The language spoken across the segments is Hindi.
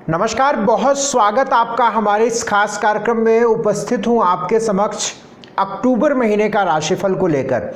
नमस्कार, बहुत स्वागत आपका हमारे इस खास कार्यक्रम में। उपस्थित हूं आपके समक्ष अक्टूबर महीने का राशिफल को लेकर।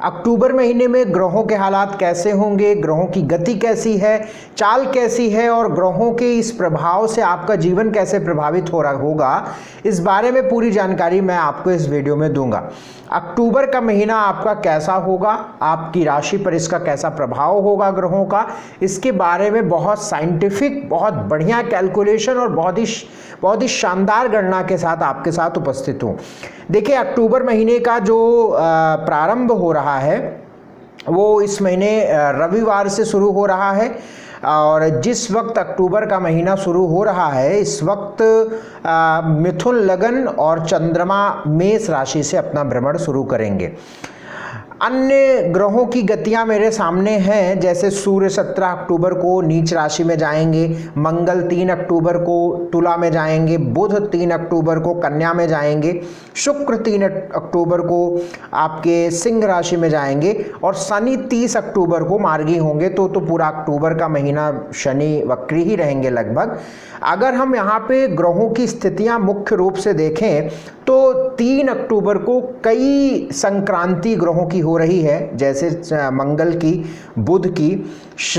अक्टूबर महीने में ग्रहों के हालात कैसे होंगे, ग्रहों की गति कैसी है, चाल कैसी है और ग्रहों के इस प्रभाव से आपका जीवन कैसे प्रभावित हो रहा होगा, इस बारे में पूरी जानकारी मैं आपको इस वीडियो में दूंगा। अक्टूबर का महीना आपका कैसा होगा, आपकी राशि पर इसका कैसा प्रभाव होगा ग्रहों का, इसके बारे में बहुत साइंटिफिक, बहुत बढ़िया कैलकुलेशन और बहुत ही शानदार गणना के साथ आपके साथ उपस्थित हूँ। देखिए, अक्टूबर महीने का जो प्रारंभ हो रहा है वो इस महीने रविवार से शुरू हो रहा है और जिस वक्त अक्टूबर का महीना शुरू हो रहा है इस वक्त मिथुन लगन और चंद्रमा मेष राशि से अपना भ्रमण शुरू करेंगे। अन्य ग्रहों की गतियां मेरे सामने हैं, जैसे सूर्य 17 अक्टूबर को नीच राशि में जाएंगे, मंगल 3 अक्टूबर को तुला में जाएंगे, बुध 3 अक्टूबर को कन्या में जाएंगे, शुक्र 3 अक्टूबर को आपके सिंह राशि में जाएंगे और शनि 30 अक्टूबर को मार्गी होंगे। तो पूरा अक्टूबर का महीना शनि वक्री ही रहेंगे लगभग। अगर हम यहाँ पे ग्रहों की स्थितियाँ मुख्य रूप से देखें तो 3 अक्टूबर को कई संक्रांति ग्रहों की हो रही है, जैसे मंगल की, बुध की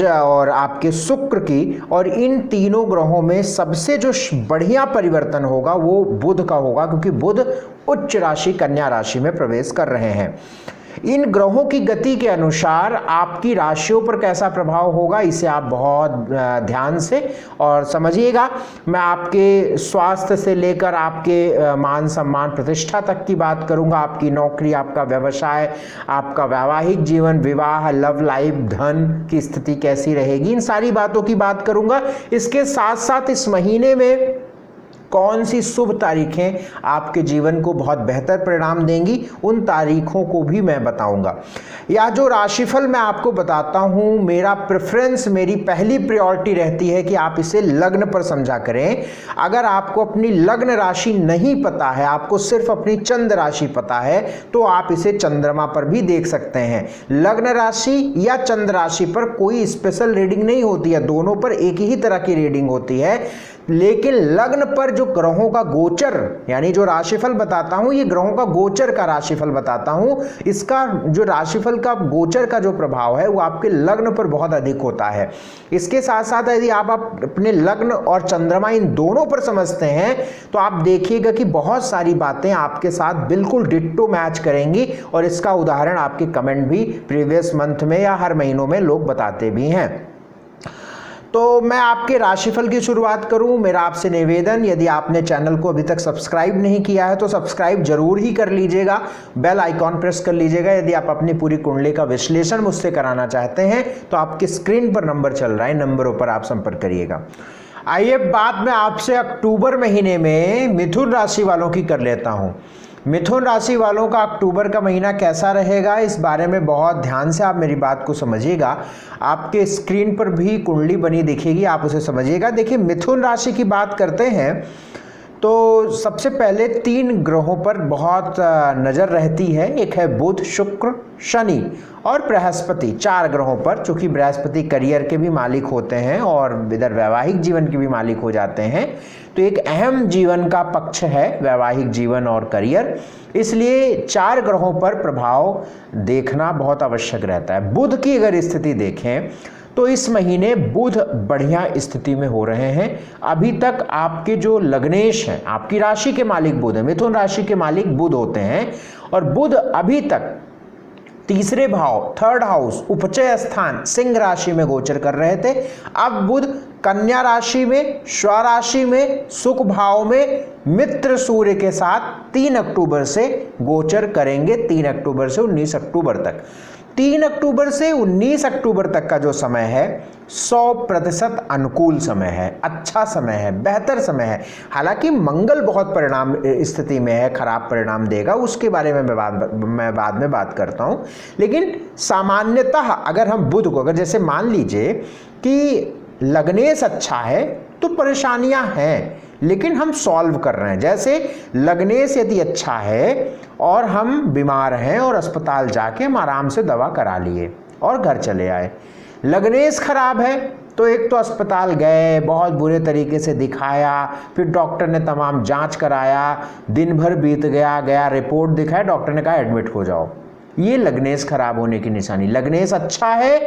और आपके शुक्र की। और इन तीनों ग्रहों में सबसे जो बढ़िया परिवर्तन होगा वो बुध का होगा, क्योंकि बुध उच्च राशि कन्या राशि में प्रवेश कर रहे हैं। इन ग्रहों की गति के अनुसार आपकी राशियों पर कैसा प्रभाव होगा, इसे आप बहुत ध्यान से और समझिएगा। मैं आपके स्वास्थ्य से लेकर आपके मान सम्मान प्रतिष्ठा तक की बात करूंगा, आपकी नौकरी, आपका व्यवसाय, आपका वैवाहिक जीवन, विवाह, लव लाइफ, धन की स्थिति कैसी रहेगी, इन सारी बातों की बात करूंगा। इसके साथ साथ इस महीने में कौन सी शुभ तारीखें आपके जीवन को बहुत बेहतर परिणाम देंगी, उन तारीखों को भी मैं बताऊंगा। या जो राशिफल मैं आपको बताता हूं, मेरा प्रेफरेंस, मेरी पहली प्रायोरिटी रहती है कि आप इसे लग्न पर समझा करें। अगर आपको अपनी लग्न राशि नहीं पता है, आपको सिर्फ अपनी चंद्र राशि पता है, तो आप इसे चंद्रमा पर भी देख सकते हैं। लग्न राशि या चंद्र राशि पर कोई स्पेशल रीडिंग नहीं होती है, दोनों पर एक ही तरह की रीडिंग होती है। लेकिन लग्न पर जो ग्रहों का गोचर, यानी जो राशिफल बताता हूं, ये ग्रहों का गोचर का राशिफल बताता हूं। इसका जो राशिफल का गोचर का जो प्रभाव है वो आपके लग्न पर बहुत अधिक होता है। इसके साथ साथ यदि आप अपने लग्न और चंद्रमा इन दोनों पर समझते हैं तो आप देखिएगा कि बहुत सारी बातें आपके साथ बिल्कुल डिट्टो मैच करेंगी। और इसका उदाहरण आपके कमेंट भी प्रीवियस मंथ में या हर महीनों में लोग बताते भी हैं। तो मैं आपके राशिफल की शुरुआत करूं, मेरा आपसे निवेदन, यदि आपने चैनल को अभी तक सब्सक्राइब नहीं किया है तो सब्सक्राइब जरूर ही कर लीजिएगा, बेल आइकॉन प्रेस कर लीजिएगा। यदि आप अपनी पूरी कुंडली का विश्लेषण मुझसे कराना चाहते हैं तो आपकी स्क्रीन पर नंबर चल रहा है, नंबरों पर आप संपर्क करिएगा। आइए बात मैं आपसे अक्टूबर महीने में मिथुन राशि वालों की कर लेता हूं। मिथुन राशि वालों का अक्टूबर का महीना कैसा रहेगा, इस बारे में बहुत ध्यान से आप मेरी बात को समझिएगा। आपके स्क्रीन पर भी कुंडली बनी दिखेगी, आप उसे समझिएगा। देखिए, मिथुन राशि की बात करते हैं तो सबसे पहले 3 ग्रहों पर बहुत नज़र रहती है। एक है बुध, शुक्र, शनि और बृहस्पति। 4 ग्रहों पर, चूंकि बृहस्पति करियर के भी मालिक होते हैं और इधर वैवाहिक जीवन के भी मालिक हो जाते हैं, तो एक अहम जीवन का पक्ष है वैवाहिक जीवन और करियर, इसलिए 4 ग्रहों पर प्रभाव देखना बहुत आवश्यक रहता है। बुध की अगर स्थिति देखें तो इस महीने बुध बढ़िया स्थिति में हो रहे हैं। अभी तक आपके जो लग्नेश हैं, आपकी राशि के मालिक बुध है, मिथुन राशि के मालिक बुध होते हैं और बुध अभी तक तीसरे भाव, 3rd हाउस, उपचय स्थान सिंह राशि में गोचर कर रहे थे। अब बुध कन्या राशि में, स्वराशि में, सुख भाव में मित्र सूर्य के साथ 3 अक्टूबर से गोचर करेंगे। 3 अक्टूबर से 19 अक्टूबर तक, 3 अक्टूबर से 19 अक्टूबर तक का जो समय है 100% अनुकूल समय है, अच्छा समय है, बेहतर समय है। हालांकि मंगल बहुत परिणाम स्थिति में है, खराब परिणाम देगा, उसके बारे में मैं बाद में बात करता हूं। लेकिन सामान्यतः अगर हम बुध को, अगर जैसे मान लीजिए कि लग्नेश अच्छा है तो परेशानियां हैं लेकिन हम सॉल्व कर रहे हैं। जैसे लग्नेश यदि अच्छा है और हम बीमार हैं और अस्पताल जाके हम आराम से दवा करा लिए और घर चले आए, लग्नेश खराब है तो एक तो अस्पताल गए, बहुत बुरे तरीके से दिखाया, फिर डॉक्टर ने तमाम जांच कराया, दिन भर बीत गया, रिपोर्ट दिखाया, डॉक्टर ने कहा एडमिट हो जाओ। ये लग्नेश खराब होने की निशानी। लग्नेश अच्छा है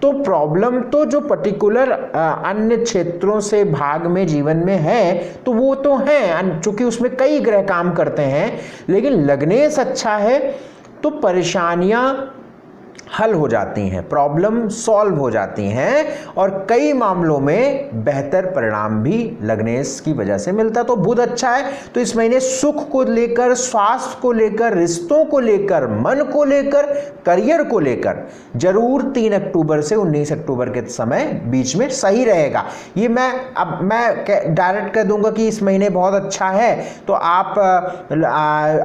तो प्रॉब्लम तो जो पर्टिकुलर अन्य क्षेत्रों से भाग में जीवन में है तो वो तो है, चूंकि उसमें कई ग्रह काम करते हैं, लेकिन लग्नेश अच्छा है तो परेशानियां हल हो जाती हैं, प्रॉब्लम सॉल्व हो जाती हैं और कई मामलों में बेहतर परिणाम भी लग्नेश की वजह से मिलता है। तो बुध अच्छा है तो इस महीने सुख को लेकर, स्वास्थ्य को लेकर, रिश्तों को लेकर, मन को लेकर, करियर को लेकर जरूर 3 अक्टूबर से 19 अक्टूबर के समय बीच में सही रहेगा। ये मैं डायरेक्ट कह दूंगा कि इस महीने बहुत अच्छा है, तो आप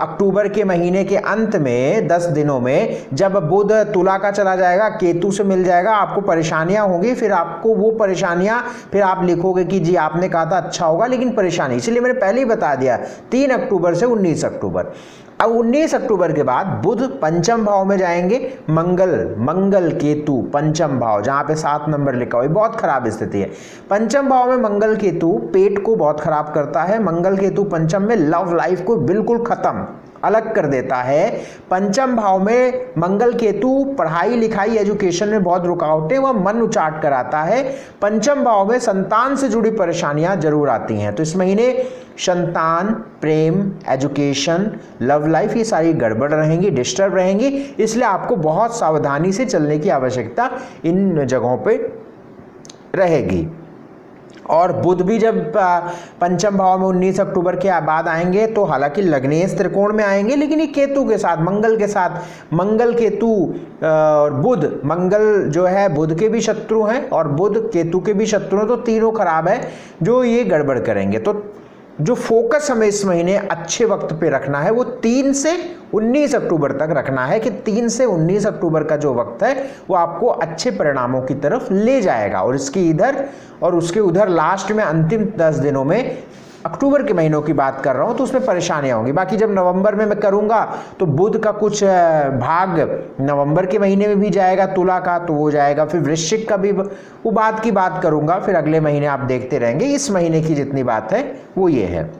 अक्टूबर के महीने के अंत में 10 दिनों में जब बुध तुला का चला जाएगा, केतु से मिल जाएगा, आपको परेशानियां होंगी, फिर आपको वो परेशानियां फिर आप लिखोगे कि जी आपने कहा था अच्छा होगा लेकिन परेशानी, इसलिए मैंने पहले ही बता दिया 3 अक्टूबर से 19 अक्टूबर। अब 19 अक्टूबर के बाद बुध पंचम भाव में जाएंगे, मंगल केतु पंचम भाव, जहां पे 7 नंबर लिखा हुआ, बहुत खराब स्थिति है। पंचम भाव में मंगल केतु पेट को बहुत खराब करता है। मंगल केतु पंचम में लव लाइफ को बिल्कुल खत्म अलग कर देता है। पंचम भाव में मंगल केतु पढ़ाई लिखाई एजुकेशन में बहुत रुकावटें व मन उचाट कर आता है। पंचम भाव में संतान से जुड़ी परेशानियां जरूर आती हैं। तो इस महीने संतान, प्रेम, एजुकेशन, लव लाइफ ये सारी गड़बड़ रहेंगी, डिस्टर्ब रहेंगी, इसलिए आपको बहुत सावधानी से चलने की आवश्यकता इन जगहों पे रहेगी। और बुध भी जब पंचम भाव में 19 अक्टूबर के बाद आएंगे तो हालांकि लग्नेश त्रिकोण में आएंगे, लेकिन ये केतु के साथ, मंगल के साथ, मंगल केतु और बुध, मंगल जो है बुध के भी शत्रु हैं और बुध केतु के भी शत्रु हैं, तो तीनों खराब है जो ये गड़बड़ करेंगे। तो जो फोकस हमें इस महीने अच्छे वक्त पे रखना है वो 3 से 19 अक्टूबर तक रखना है कि 3 से 19 अक्टूबर का जो वक्त है वो आपको अच्छे परिणामों की तरफ ले जाएगा। और इसकी इधर और उसके उधर लास्ट में अंतिम 10 दिनों में, अक्टूबर के महीनों की बात कर रहा हूं तो उसमें परेशानियां होंगी। बाकी जब नवंबर में मैं करूंगा तो बुध का कुछ भाग नवंबर के महीने में भी जाएगा, तुला का तो वो जाएगा, फिर वृश्चिक का भी वो बात की बात करूंगा, फिर अगले महीने आप देखते रहेंगे। इस महीने की जितनी बात है वो ये है,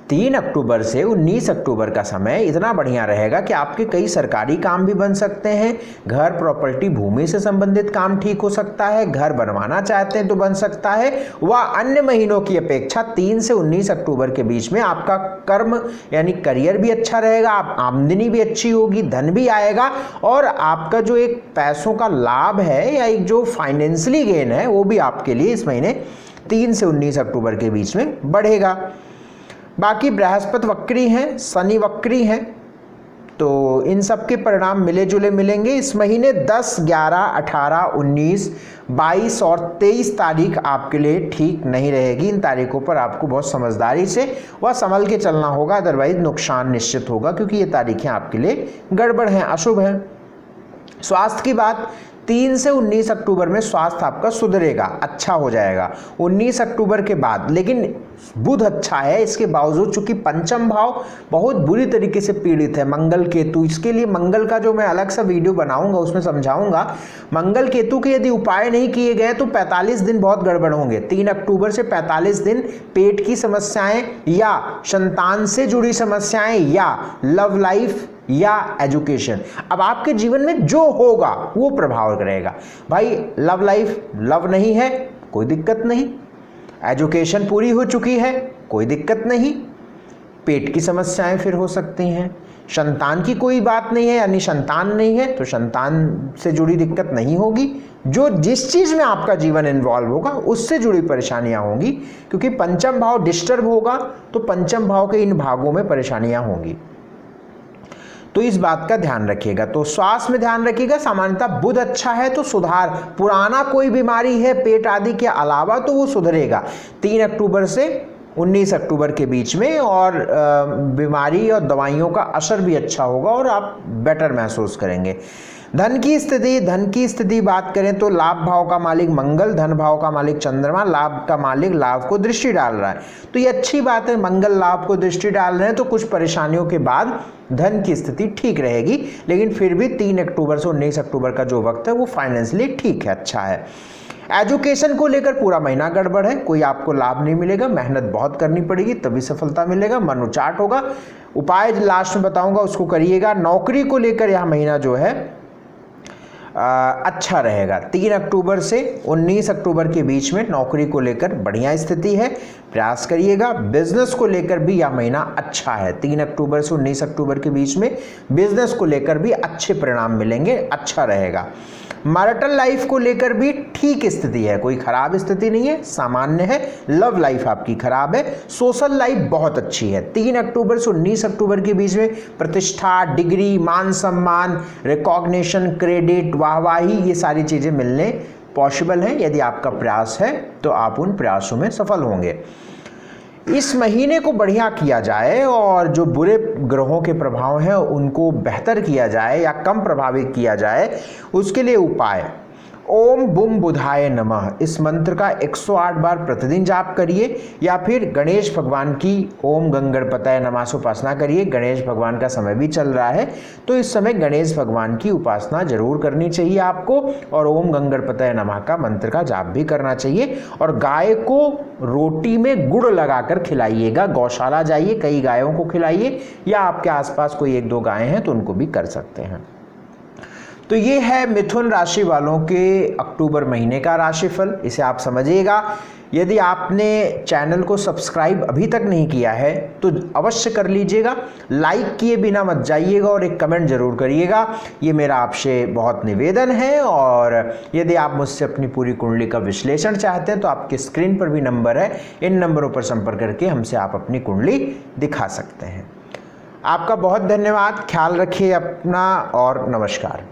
3 अक्टूबर से 19 अक्टूबर का समय इतना बढ़िया रहेगा कि आपके कई सरकारी काम भी बन सकते हैं, घर, प्रॉपर्टी, भूमि से संबंधित काम ठीक हो सकता है, घर बनवाना चाहते हैं तो बन सकता है। वह अन्य महीनों की अपेक्षा 3 से 19 अक्टूबर के बीच में आपका कर्म यानी करियर भी अच्छा रहेगा, आप आमदनी भी अच्छी होगी, धन भी आएगा और आपका जो एक पैसों का लाभ है या एक जो फाइनेंशियली गेन है वो भी आपके लिए इस महीने 3 से 19 अक्टूबर के बीच में बढ़ेगा। बाकी बृहस्पति वक्री हैं, शनि वक्री हैं, तो इन सब के परिणाम मिले जुले मिलेंगे। इस महीने 10, 11, 18, 19, 22 और 23 तारीख आपके लिए ठीक नहीं रहेगी। इन तारीखों पर आपको बहुत समझदारी से व संभल के चलना होगा, अदरवाइज नुकसान निश्चित होगा क्योंकि ये तारीखें आपके लिए गड़बड़ हैं, अशुभ हैं। स्वास्थ्य की बात, 3 से 19 अक्टूबर में स्वास्थ्य आपका सुधरेगा, अच्छा हो जाएगा 19 अक्टूबर के बाद। लेकिन बुध अच्छा है, इसके बावजूद चूंकि पंचम भाव बहुत बुरी तरीके से पीड़ित है, मंगल केतु, इसके लिए मंगल का जो मैं अलग सा वीडियो बनाऊंगा उसमें समझाऊंगा। मंगल केतु के यदि उपाय नहीं किए गए तो 45 दिन बहुत गड़बड़ होंगे। 3 अक्टूबर से 45 दिन पेट की समस्याएं या संतान से जुड़ी समस्याएं या लव लाइफ या एजुकेशन, अब आपके जीवन में जो होगा वो प्रभाव करेगा। भाई लव लाइफ, लव नहीं है कोई दिक्कत नहीं, एजुकेशन पूरी हो चुकी है कोई दिक्कत नहीं, पेट की समस्याएं फिर हो सकती हैं, संतान की कोई बात नहीं है यानी संतान नहीं है तो संतान से जुड़ी दिक्कत नहीं होगी। जो जिस चीज में आपका जीवन इन्वॉल्व होगा उससे जुड़ी परेशानियां होंगी, क्योंकि पंचम भाव डिस्टर्ब होगा तो पंचम भाव के इन भागों में परेशानियां होंगी, तो इस बात का ध्यान रखिएगा। तो स्वास्थ्य में ध्यान रखिएगा, सामान्यतः बुध अच्छा है तो सुधार, पुराना कोई बीमारी है पेट आदि के अलावा तो वो सुधरेगा 3 अक्टूबर से 19 अक्टूबर के बीच में, और बीमारी और दवाइयों का असर भी अच्छा होगा और आप बेटर महसूस करेंगे। धन की स्थिति बात करें तो लाभ भाव का मालिक मंगल, धन भाव का मालिक चंद्रमा, लाभ का मालिक लाभ को दृष्टि डाल रहा है, तो ये अच्छी बात है। मंगल लाभ को दृष्टि डाल रहे हैं तो कुछ परेशानियों के बाद धन की स्थिति ठीक रहेगी, लेकिन फिर भी 3 अक्टूबर से 19 अक्टूबर का जो वक्त है वो फाइनेंशियली ठीक है, अच्छा है। एजुकेशन को लेकर पूरा महीना गड़बड़ है, कोई आपको लाभ नहीं मिलेगा, मेहनत बहुत करनी पड़ेगी तभी सफलता मिलेगा, मन उचाट होगा। उपाय लास्ट में बताऊंगा उसको करिएगा। नौकरी को लेकर यह महीना जो है अच्छा रहेगा। 3 अक्टूबर से 19 अक्टूबर के बीच में नौकरी को लेकर बढ़िया स्थिति है, प्रयास करिएगा। बिजनेस को लेकर भी यह महीना अच्छा है। 3 अक्टूबर से 19 अक्टूबर के बीच में बिजनेस को लेकर भी अच्छे परिणाम मिलेंगे, अच्छा रहेगा। मैरिटल लाइफ को लेकर भी ठीक स्थिति है, कोई खराब स्थिति नहीं है, सामान्य है। लव लाइफ आपकी खराब है, सोशल लाइफ बहुत अच्छी है। 3 अक्टूबर से 19 अक्टूबर के बीच में प्रतिष्ठा, डिग्री, मान सम्मान, रिकॉग्निशन, क्रेडिट, वाहवाही, ये सारी चीज़ें मिलने पॉसिबल हैं। यदि आपका प्रयास है तो आप उन प्रयासों में सफल होंगे। इस महीने को बढ़िया किया जाए और जो बुरे ग्रहों के प्रभाव हैं उनको बेहतर किया जाए या कम प्रभावित किया जाए, उसके लिए उपाय ओम बुम बुधाय नमः इस मंत्र का 108 बार प्रतिदिन जाप करिए, या फिर गणेश भगवान की ओम गंगणपतये नमः से उपासना करिए। गणेश भगवान का समय भी चल रहा है तो इस समय गणेश भगवान की उपासना जरूर करनी चाहिए आपको, और ओम गंगणपतये नमः का मंत्र का जाप भी करना चाहिए। और गाय को रोटी में गुड़ लगाकर खिलाइएगा, गौशाला जाइए, कई गायों को खिलाइए, या आपके आसपास कोई 1-2 गायें हैं तो उनको भी कर सकते हैं। तो ये है मिथुन राशि वालों के अक्टूबर महीने का राशिफल, इसे आप समझिएगा। यदि आपने चैनल को सब्सक्राइब अभी तक नहीं किया है तो अवश्य कर लीजिएगा, लाइक किए बिना मत जाइएगा और एक कमेंट जरूर करिएगा, ये मेरा आपसे बहुत निवेदन है। और यदि आप मुझसे अपनी पूरी कुंडली का विश्लेषण चाहते हैं तो आपके स्क्रीन पर भी नंबर है, इन नंबरों पर संपर्क करके हमसे आप अपनी कुंडली दिखा सकते हैं। आपका बहुत धन्यवाद, ख्याल रखिए अपना और नमस्कार।